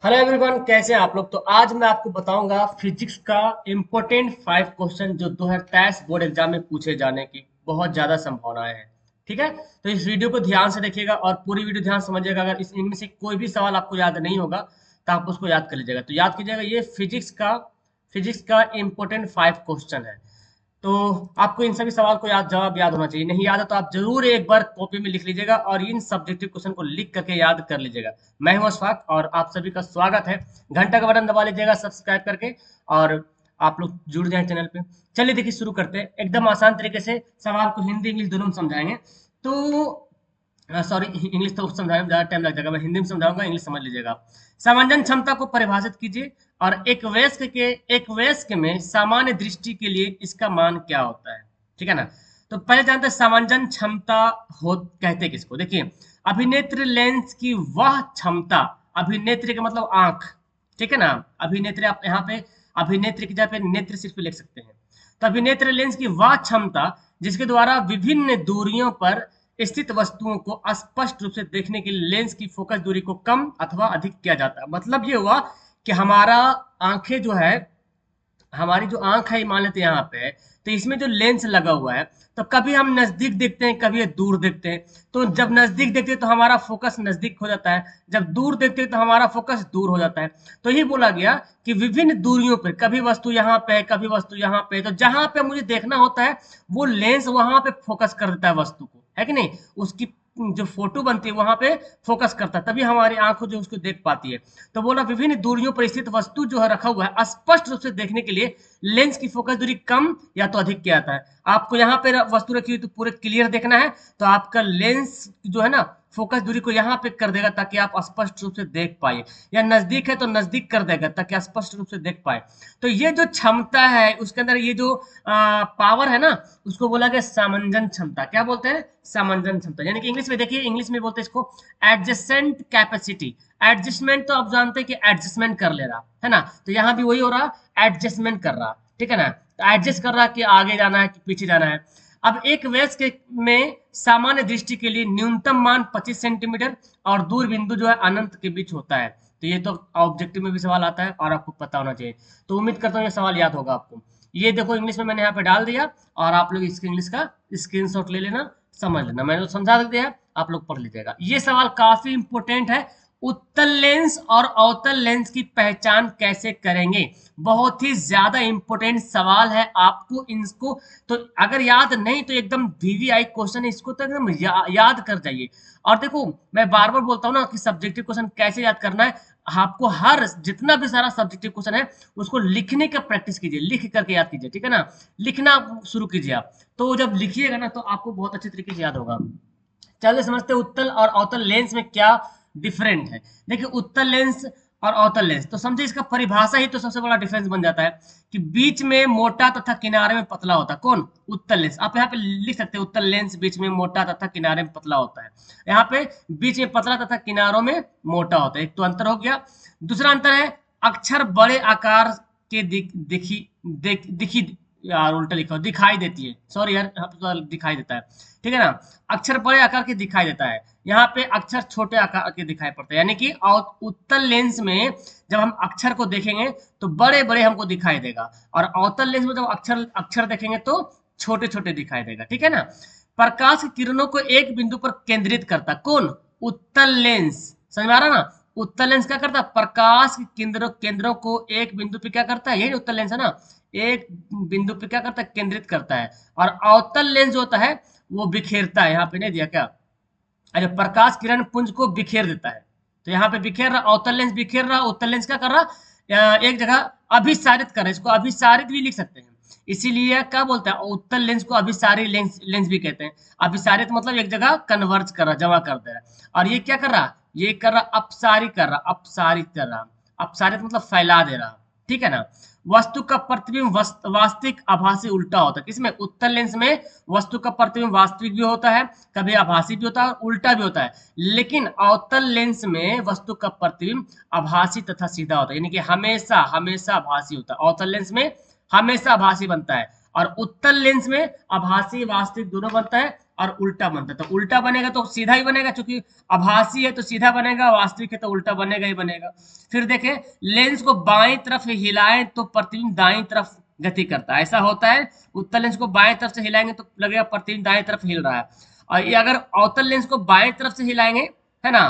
Hello everyone, कैसे हैं आप लोग। तो आज मैं आपको बताऊंगा फिजिक्स का इम्पोर्टेंट 5 क्वेश्चन जो 2023 बोर्ड एग्जाम में पूछे जाने की बहुत ज्यादा संभावनाएं हैं। ठीक है, तो इस वीडियो को ध्यान से देखिएगा और पूरी वीडियो ध्यान से समझिएगा। अगर इनमें से कोई भी सवाल आपको याद नहीं होगा तो आप उसको याद कर लीजिएगा। तो याद कीजिएगा, ये फिजिक्स का इम्पोर्टेंट 5 क्वेश्चन है। तो आपको इन सभी सवाल को जवाब याद होना चाहिए। नहीं याद है तो आप जरूर एक बार कॉपी में लिख लीजिएगा और इन सब्जेक्टिव क्वेश्चन को लिख करके याद कर लीजिएगा। मैं हूं अशफाक और आप सभी का स्वागत है। घंटा का बटन दबा लीजिएगा सब्सक्राइब करके, और आप लोग जुड़ जाए चैनल पे। चलिए देखिए, शुरू करते हैं। एकदम आसान तरीके से सवाल को हिंदी इंग्लिश दोनों में समझाएंगे। तो सॉरी, इंग्लिश तो समझाने में ज़्यादा टाइम लग जाएगा, मैं हिंदी में समझाऊंगा, इंग्लिश समझ लीजिएगा आप। सामंजन क्षमता को परिभाषित कीजिए और एक वयस्क में सामान्य दृष्टि के लिए इसका मान क्या होता है। ठीक है ना। तो पहले जानते हैं सामंजन क्षमता हो कहते किसको। देखिए, अभिनेत्र लेंस की वह क्षमता, अभिनेत्र का मतलब आंख, ठीक है ना। अभिनेत्र, आप यहाँ पे अभिनेत्र की जगह पे नेत्र सिर्फ लिख सकते हैं। तो अभिनेत्र लेंस की वह क्षमता जिसके द्वारा विभिन्न दूरियों पर स्थित वस्तुओं को स्पष्ट रूप से देखने के लिए लेंस की फोकस दूरी को कम अथवा अधिक किया जाता है। मतलब ये हुआ कि हमारा आंखें जो है, हमारी जो आंख है मान लेते हैं यहाँ पे, तो इसमें जो लेंस लगा हुआ है, तो कभी हम नजदीक देखते हैं, कभी ये दूर देखते हैं। तो जब नजदीक देखते हैं तो हमारा फोकस नजदीक हो जाता है, जब दूर देखते हैं तो हमारा फोकस दूर हो जाता है। तो यही बोला गया कि विभिन्न दूरियों पर कभी वस्तु यहाँ पे है, कभी वस्तु यहाँ पे है, तो जहां पे मुझे देखना होता है वो लेंस वहां पे फोकस कर देता है वस्तु को, है कि नहीं। उसकी जो फोटो बनती है वहां पे फोकस करता है, तभी हमारी आंखों जो उसको देख पाती है। तो बोला विभिन्न दूरियों पर स्थित वस्तु जो है रखा हुआ है स्पष्ट रूप से देखने के लिए लेंस की फोकस दूरी कम या तो अधिक किया जाता है। आपको यहाँ पे वस्तु रखी हुई तो पूरे क्लियर देखना है, तो आपका लेंस जो है ना फोकस दूरी को यहाँ पे कर देगा ताकि आप स्पष्ट रूप से देख पाए, या नजदीक है तो नजदीक कर देगा ताकि आप स्पष्ट रूप से देख पाए। तो ये जो क्षमता है उसके अंदर ये जो पावर है ना, उसको बोला गया सामंजन क्षमता। क्या बोलते हैं? सामंजन क्षमता। यानी कि इंग्लिश में देखिए, इंग्लिश में बोलते हैं इसको एडजस्टेंट कैपेसिटी। एडजस्टमेंट तो आप जानते हैं कि एडजस्टमेंट कर ले रहा है ना, तो यहाँ भी वही हो रहा, एडजस्टमेंट कर रहा। ठीक है ना, तो एडजस्ट कर रहा कि आगे जाना है कि पीछे जाना है। अब एक वयस्क में सामान्य दृष्टि के लिए न्यूनतम मान 25 सेंटीमीटर और दूर बिंदु जो है अनंत के बीच होता है। तो ये तो ऑब्जेक्टिव में भी सवाल आता है और आपको पता होना चाहिए। तो उम्मीद करता हूँ ये सवाल याद होगा आपको। ये देखो, इंग्लिश में मैंने यहाँ पे डाल दिया और आप लोग इसके इंग्लिश का स्क्रीनशॉट ले लेना, समझ लेना। मैंने तो समझा दिया, आप लोग पढ़ लीजिएगा। ये सवाल काफी इंपोर्टेंट है। उत्तल लेंस और अवतल लेंस की पहचान कैसे करेंगे, बहुत ही ज्यादा इंपॉर्टेंट सवाल है। आपको इनको तो अगर याद नहीं तो एकदम वीवीआई क्वेश्चन है, इसको तो एकदम याद कर जाइए। और देखो, मैं बार बार बोलता हूँ ना कि सब्जेक्टिव क्वेश्चन कैसे याद करना है। आपको हर जितना भी सारा सब्जेक्टिव क्वेश्चन है उसको लिखने का प्रैक्टिस कीजिए, लिख करके याद कीजिए। ठीक है ना, लिखना शुरू कीजिए आप। तो जब लिखिएगा ना तो आपको बहुत अच्छे तरीके से याद होगा। चलिए समझते हैं उत्तल और अवतल लेंस में क्या डिफरेंट है। देखिए, उत्तल लेंस और अवतल लेंस, तो समझे इसका परिभाषा ही तो सबसे बड़ा डिफरेंस बन जाता है कि बीच में मोटा तथा किनारे में पतला होता है। कौन? उत्तल लेंस। आप यहाँ पे लिख सकते हैं उत्तल लेंस बीच में मोटा तथा किनारे में पतला होता है। यहाँ पे बीच में पतला तथा किनारों में मोटा होता है। एक तो अंतर हो गया। दूसरा अंतर है, अक्षर बड़े आकार के दिखी यार उल्टा लिखा हो, दिखाई देती है। सॉरी यार, यहाँ पे तो दिखाई देता है। ठीक है ना, अक्षर बड़े आकार के दिखाई देता है, यहाँ पे अक्षर छोटे आकार के दिखाई पड़ते हैं। यानी कि उत्तल लेंस में जब हम अक्षर को देखेंगे तो बड़े बड़े हमको दिखाई देगा, और अवतल लेंस में जब अक्षर अक्षर देखेंगे तो छोटे छोटे दिखाई देगा। ठीक है ना। प्रकाश की किरणों को एक बिंदु पर केंद्रित करता है। कौन? उत्तल लेंस। समझ में आ रहा ना। उत्तल लेंस क्या करता है? प्रकाश के केंद्रों केंद्रों को एक बिंदु पे क्या करता है, यही उत्तल लेंस है ना, एक बिंदु पे क्या करता है? केंद्रित करता है। और अवतल लेंस जो होता है वो बिखेरता है। यहाँ पे नहीं दिया क्या? अरे, प्रकाश किरण पुंज को बिखेर देता है। तो यहाँ पे बिखेर रहा, अवतल लेंस बिखेर रहा, उत्तल लेंस क्या कर रहा? एक जगह अभिसारित कर रहा है। इसको अभिसारित भी लिख सकते हैं। इसीलिए क्या बोलते हैं, उत्तल लेंस को अभिसारी लेंस लेंस भी कहते हैं। अभिसारित मतलब एक जगह कन्वर्ज कर रहा, जमा कर दे रहा। और ये क्या कर रहा? ये कर रहा अपसारी कर रहा, अपसारित कर रहा। अपसारित मतलब फैला दे रहा। ठीक है ना। वस्तु का प्रतिबिंब वास्तविक आभासी उल्टा होता है। किसमें? उत्तल लेंस में वस्तु का प्रतिबिंब वास्तविक भी होता है, कभी आभासी भी होता है और उल्टा भी होता है। लेकिन अवतल लेंस में वस्तु का प्रतिबिंब आभासी तथा सीधा होता है, यानी कि हमेशा हमेशा आभासी होता है। अवतल लेंस में हमेशा आभासी बनता है, और उत्तल लेंस में आभासी वास्तविक दोनों बनता है, और उल्टा बनता है। तो उल्टा बनेगा तो सीधा ही बनेगा, क्योंकि आभासी है तो सीधा बनेगा, वास्तविक है तो उल्टा बनेगा ही बनेगा। फिर देखें, लेंस को बाएं तरफ हिलाएं तो प्रतिबिंब दाएं तरफ गति करता है, ऐसा होता है। उत्तल लेंस को बाएं तरफ से हिलाएंगे तो लगेगा प्रतिबिंब दाएं तरफ हिल रहा है, और ये अगर अवतल लेंस को बाएं तरफ से हिलाएंगे, है ना,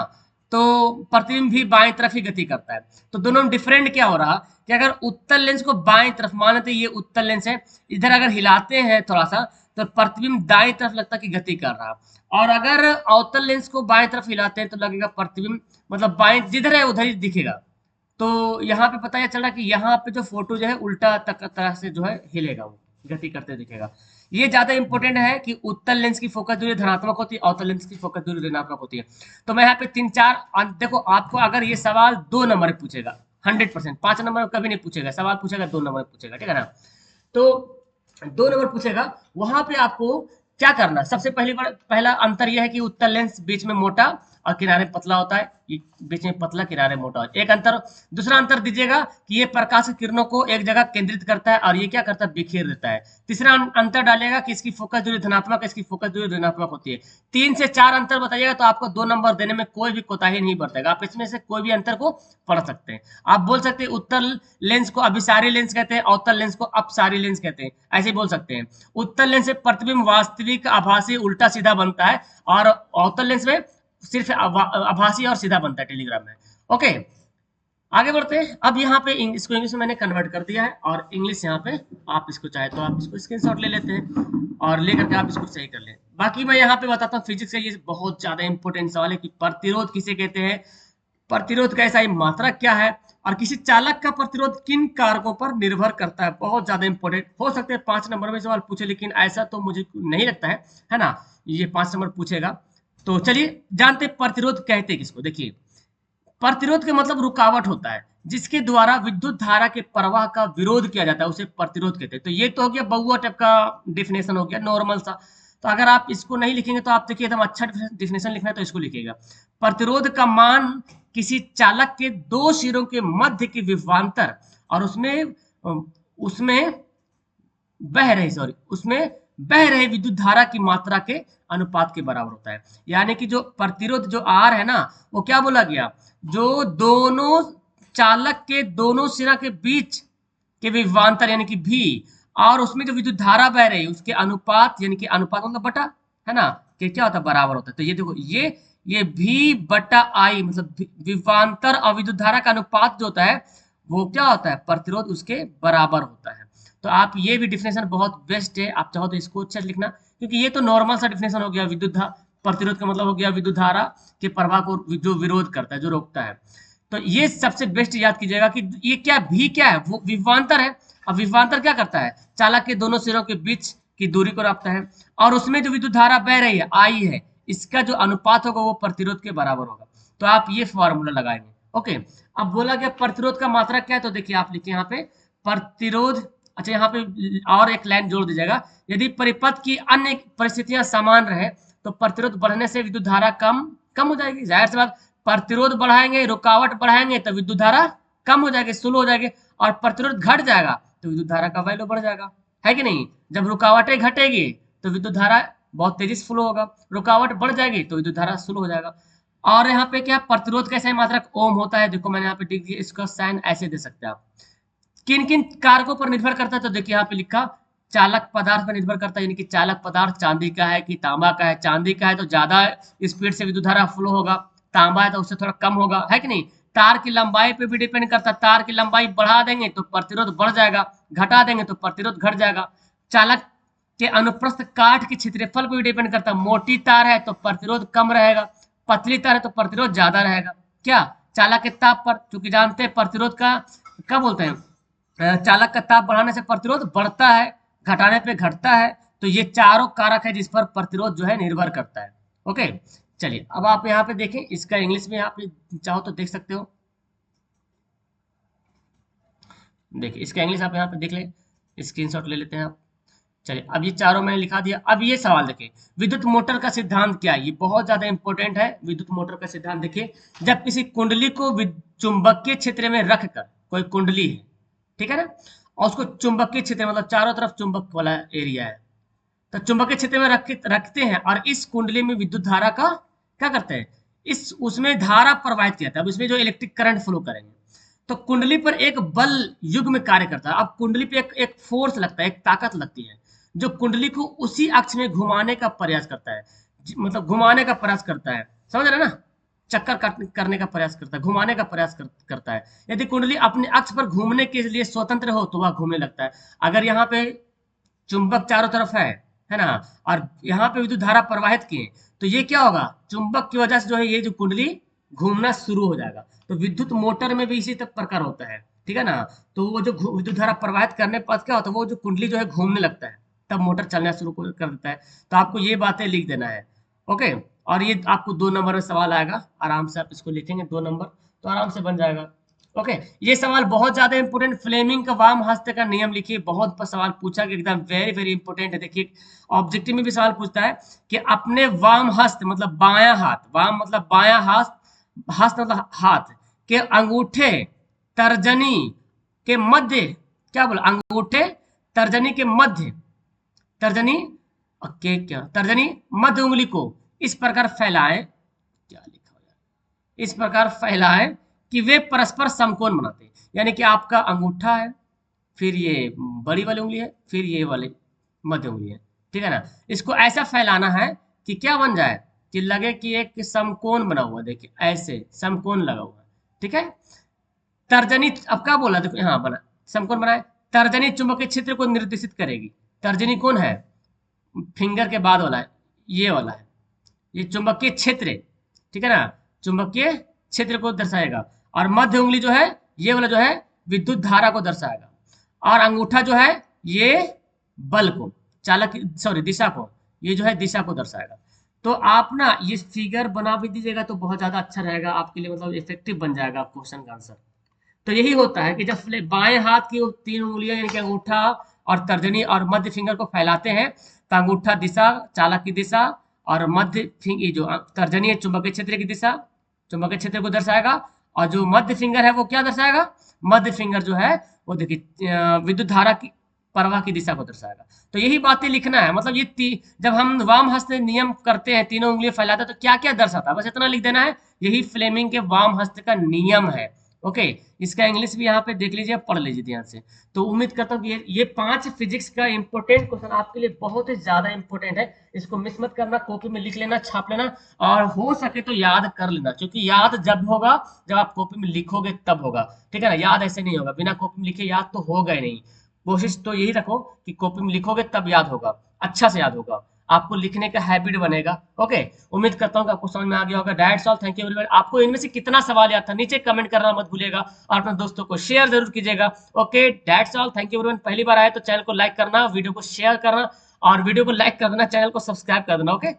तो प्रतिबिंब भी बाएं तरफ ही गति करता है। तो दोनों में डिफरेंट क्या हो रहा कि अगर उत्तल लेंस को बाएं तरफ, मान लेते ये उत्तल लेंस है, इधर अगर हिलाते हैं थोड़ा सा तो प्रतिबिंब दाएं तरफ लगता है कि गति कर रहा है, और अगर अवतल लेंस को बाएं तरफ हिलाते हैं तो लगेगा प्रतिबिंब मतलब बाएं जिधर है उधर ही दिखेगा। तो यहाँ पे पता चल रहा कि यहाँ पे जो फोटो जो है उल्टा तक तरह से जो है हिलेगा, वो गति करते दिखेगा। ये ज्यादा इंपॉर्टेंट है कि उत्तल लेंस की फोकस दूरी धनात्मक होती है, अवतल लेंस की फोकस दूरी ऋणात्मक होती है। तो मैं यहाँ पे 3-4 देखो, आपको अगर ये सवाल 2 नंबर में पूछेगा 100%, 5 नंबर में कभी नहीं पूछेगा, सवाल पूछेगा 2 नंबर में पूछेगा, ठीक है ना। तो 2 नंबर पूछेगा, वहां पे आपको क्या करना, सबसे पहला अंतर यह है कि उत्तल लेंस बीच में मोटा और किनारे पतला होता है, ये बीच में पतला किनारे मोटा होता है, एक अंतर। दूसरा अंतर दीजिएगा कि ये प्रकाश की किरणों को एक जगह केंद्रित करता है और ये क्या करता है, बिखेर देता है। तीसरा अंतर डालिएगा कि इसकी फोकस दूरी धनात्मक है, इसकी फोकस दूरी ऋणात्मक होती है। 3 से 4 अंतर बताइएगा तो आपको 2 नंबर देने में कोई भी कोताही नहीं बरतेगा, आप इसमें से कोई भी अंतर को पढ़ सकते हैं। आप बोल सकते हैं उत्तल लेंस को अभिसारी लेंस कहते हैं, अवतल लेंस को अपसारी लेंस कहते हैं, ऐसे बोल सकते हैं। उत्तल लेंस से प्रतिबिंब वास्तविक, आभासी, उल्टा सीधा बनता है, और अवतल लेंस में सिर्फ आभासी और सीधा बनता है टेलीग्राम में। ओके, आगे बढ़ते हैं। अब यहाँ पे इसको इंग्लिश में मैंने कन्वर्ट कर दिया है, और इंग्लिश यहाँ पे आप इसको चाहे तो आप इसको स्क्रीनशॉट ले लेते हैं और लेकर के आप इसको सही कर लें। बाकी मैं यहाँ पे बताता हूँ फिजिक्स का, ये बहुत ज्यादा इंपॉर्टेंट सवाल है कि प्रतिरोध किसे कहते हैं, प्रतिरोध का ऐसा ही मात्रा क्या है, और किसी चालक का प्रतिरोध किन कारकों पर निर्भर करता है। बहुत ज्यादा इंपॉर्टेंट हो सकते हैं 5 नंबर में सवाल पूछे, लेकिन ऐसा तो मुझे नहीं लगता है ना, ये 5 नंबर पूछेगा। तो चलिए जानते प्रतिरोध कहते किसको। देखिए, प्रतिरोध के मतलब रुकावट होता है जिसके द्वारा विद्युत धारा के प्रवाह का विरोध किया जाता है, उसे प्रतिरोध कहते हैं। तो ये तो हो गया बहुआ टाइप का डिफिनेशन हो गया, नॉर्मल सा। तो अगर आप इसको नहीं लिखेंगे तो आप देखिए एकदम अच्छा डिफिनेशन लिखना है तो इसको लिखिएगा। प्रतिरोध का मान किसी चालक के 2 सिरों के मध्य की विभवांतर और उसमें बह रहे विद्युत धारा की मात्रा के अनुपात के बराबर होता है। यानी कि जो प्रतिरोध जो आर है ना, वो क्या बोला गया, जो दोनों चालक के दोनों सिरा के बीच के विभवांतर यानी कि भी, और उसमें जो विद्युत धारा बह रही है उसके अनुपात, यानी कि अनुपात मतलब बटा, है ना, कि क्या होता है, बराबर होता है। तो ये देखो, ये भी बटा आई, मतलब विभवांतर और विद्युत धारा का अनुपात जो होता है वो क्या होता है, प्रतिरोध उसके बराबर होता है। तो आप ये भी डिफिनेशन बहुत बेस्ट है, आप चाहो तो इसको अच्छे से लिखना, क्योंकि ये तो नॉर्मल सा डिफिनेशन हो गया। प्रतिरोध का मतलब हो गया विद्युत धारा के प्रवाह को जो विरोध करता है, जो रोकता है। तो ये सबसे बेस्ट याद कीजिएगा कि ये क्या है, वो विभवांतर है। अब विभवांतर क्या करता है, चालक के दोनों सिरों के बीच की दूरी को नापता है, और उसमें जो विद्युत धारा बह रही है आई है, इसका जो अनुपात होगा वो प्रतिरोध के बराबर होगा। तो आप ये फॉर्मूला लगाएंगे। ओके, अब बोला गया प्रतिरोध का मात्रा क्या है, तो देखिए आप लिखिए यहाँ पे प्रतिरोध। अच्छा, यहाँ पे और एक लाइन जोड़ दीजिएगा, यदि परिपथ की अन्य परिस्थितियां समान रहे तो प्रतिरोध बढ़ने से विद्युत धारा कम हो जाएगी। जाहिर सी बात, प्रतिरोध बढ़ाएंगे, रुकावट बढ़ाएंगे तो विद्युत धारा कम हो जाएगी, स्लो हो जाएगी, और प्रतिरोध घट जाएगा तो विद्युत धारा का वैल्यू बढ़ जाएगा, है कि नहीं। जब रुकावटें घटेगी तो विद्युत धारा बहुत तेजी से फ्लो होगा, रुकावट बढ़ जाएगी तो विद्युत धारा स्लो हो जाएगा। और यहाँ पे क्या, प्रतिरोध कैसे मात्रक ओम होता है, देखो मैंने यहाँ पे लिख दिया, इसका साइन ऐसे दे सकते हैं आप। किन किन कारकों पर निर्भर करता है, तो देखिए यहाँ पे लिखा चालक पदार्थ पर निर्भर करता है, यानी कि चालक पदार्थ चांदी का है कि तांबा का है। चांदी का है तो ज्यादा स्पीड से विद्युत धारा फ्लो होगा, तांबा है तो उससे थोड़ा कम होगा, है कि नहीं। तार की लंबाई पे भी डिपेंड करता है, तार की लंबाई बढ़ा देंगे तो प्रतिरोध बढ़ जाएगा, घटा देंगे तो प्रतिरोध घट जाएगा। चालक के अनुप्रस्थ काट के क्षेत्रफल पर भी डिपेंड करता है, मोटी तार है तो प्रतिरोध कम रहेगा, पतली तार है तो प्रतिरोध ज्यादा रहेगा। क्या, चालक के ताप पर, चूंकि जानते हैं प्रतिरोध का क्या बोलते हैं, चालक का ताप बढ़ाने से प्रतिरोध बढ़ता है, घटाने पे घटता है। तो ये चारों कारक है जिस पर प्रतिरोध जो है निर्भर करता है। ओके, चलिए अब आप यहाँ पे देखें, इसका इंग्लिश में आप चाहो तो देख सकते हो। देखिए इसका इंग्लिश आप यहाँ पे देख ले, स्क्रीनशॉट ले लेते हैं आप। चलिए, अब ये चारों मैंने लिखा दिया। अब ये सवाल देखिए, विद्युत मोटर का सिद्धांत क्या है, ये बहुत ज्यादा इंपॉर्टेंट है। विद्युत मोटर का सिद्धांत देखिए, जब किसी कुंडली को चुंबकीय क्षेत्र में रखकर, कोई कुंडली है, ठीक है ना, और उसको चुंबकीय क्षेत्र मतलब चारों तरफ चुंबक वाला एरिया है, तो चुंबकीय क्षेत्र में रखते हैं और इस कुंडली में विद्युत धारा का क्या करते हैं, इस उसमें धारा प्रवाहित किया था। अब इसमें जो इलेक्ट्रिक करंट फ्लो करेंगे, तो कुंडली पर एक बल युग्म में कार्य करता है। अब कुंडली पे एक फोर्स लगता है, एक ताकत लगती है, जो कुंडली को उसी अक्ष में घुमाने का प्रयास करता है, मतलब घुमाने का प्रयास करता है, समझ रहे ना, चक्कर करने का प्रयास करता है, घुमाने का प्रयास करता है। यदि कुंडली अपने अक्ष पर घूमने के लिए स्वतंत्र हो तो वह घूमने लगता है। अगर यहाँ पे चुंबक चारों तरफ है ना, और यहाँ पे विद्युत धारा प्रवाहित किए, तो ये क्या होगा, चुंबक की वजह से जो है ये जो कुंडली घूमना शुरू हो जाएगा। तो विद्युत मोटर में भी इसी तक प्रकार होता है, ठीक है ना। तो वो जो विद्युत धारा प्रवाहित करने पर क्या होता है, वो जो कुंडली जो है घूमने लगता है, तब मोटर चलना शुरू कर देता है। तो आपको ये बातें लिख देना है, ओके। और ये आपको 2 नंबर में सवाल आएगा, आराम से आप इसको लिखेंगे 2 नंबर, तो आराम से बन जाएगा, ओके। ये सवाल बहुत ज्यादा इंपोर्टेंट, फ्लेमिंग का वाम हस्त का नियम लिखिए, बहुत सवाल पूछा गया, एकदम वेरी वेरी इंपोर्टेंट है। देखिए ऑब्जेक्टिव में भी सवाल पूछता है कि अपने वाम हस्त मतलब बायां हाथ, वाम मतलब बायां हस्त, हस्त मतलब हाथ के अंगूठे तर्जनी के मध्य, क्या बोला, अंगूठे तर्जनी के मध्य, तर्जनी के क्या, तर्जनी मध्य उंगली को इस प्रकार फैलाएं, क्या लिखा हुआ है, इस प्रकार फैलाएं कि वे परस्पर समकोण बनाते हैं। यानी कि आपका अंगूठा है, फिर ये बड़ी वाली उंगली है, फिर ये वाली मध्य उंगली है, ठीक है ना। इसको ऐसा फैलाना है कि क्या बन जाए, कि लगे कि एक समकोण बना हुआ, देखिए ऐसे समकोण लगा हुआ है, ठीक है। तर्जनी, अब क्या बोला, देखो यहाँ बना समकोण बनाए। तर्जनी चुंबकीय क्षेत्र को निर्देशित करेगी। तर्जनी कौन है, फिंगर के बाद वाला है, ये वाला है, ये चुंबकीय क्षेत्र है, ठीक है ना, चुंबकीय क्षेत्र को दर्शाएगा। और मध्य उंगली जो है, ये वाला जो है विद्युत धारा को दर्शाएगा। और अंगूठा जो है ये बल को, चालक सॉरी दिशा को, ये जो है दिशा को दर्शाएगा। तो आप ना ये फिगर बना भी दीजिएगा तो बहुत ज्यादा अच्छा रहेगा आपके लिए, मतलब इफेक्टिव बन जाएगा क्वेश्चन का आंसर। तो यही होता है कि जब बाएं हाथ की 3 उंगलियां यानी कि अंगूठा और तर्जनी और मध्य फिंगर को फैलाते हैं, तो अंगूठा दिशा, चालक की दिशा, और मध्य ये जो तर्जनी है चुंबकीय क्षेत्र की दिशा, चुंबकीय क्षेत्र को दर्शाएगा। और जो मध्य फिंगर है वो क्या दर्शाएगा, मध्य फिंगर जो है वो देखिए विद्युत धारा की प्रवाह की दिशा को दर्शाएगा। तो यही बातें लिखना है, मतलब ये जब हम वाम हस्त नियम करते हैं, 3 उंगलियां फैलाते हैं, तो क्या क्या दर्शाता है, बस इतना लिख देना है। यही फ्लेमिंग के वाम हस्त का नियम है, ओके। इसका इंग्लिश भी यहाँ पे देख लीजिए, पढ़ लीजिए ध्यान से। तो उम्मीद करता हूँ कि ये 5 फिजिक्स का इंपॉर्टेंट क्वेश्चन आपके लिए बहुत ही ज्यादा इंपॉर्टेंट है। इसको मिस मत करना, कॉपी में लिख लेना, छाप लेना, और हो सके तो याद कर लेना, क्योंकि याद जब होगा जब आप कॉपी में लिखोगे तब होगा, ठीक है ना। याद ऐसे नहीं होगा, बिना कॉपी में लिखे याद तो होगा ही नहीं। कोशिश तो यही रखो कि कॉपी में लिखोगे तब याद होगा, अच्छा से याद होगा, आपको लिखने का हैबिट बनेगा, ओके। उम्मीद करता हूँ कि आपको समझ में आ गया होगा। That's all, thank you very much. आपको इनमें से कितना सवाल याद था नीचे कमेंट करना मत भूलिएगा, और अपने दोस्तों को शेयर जरूर कीजिएगा, okay. That's all, thank you very much. पहली बार आए तो चैनल को लाइक करना, वीडियो को शेयर करना, और वीडियो को लाइक कर देना, चैनल को सब्सक्राइब कर देना, ओके।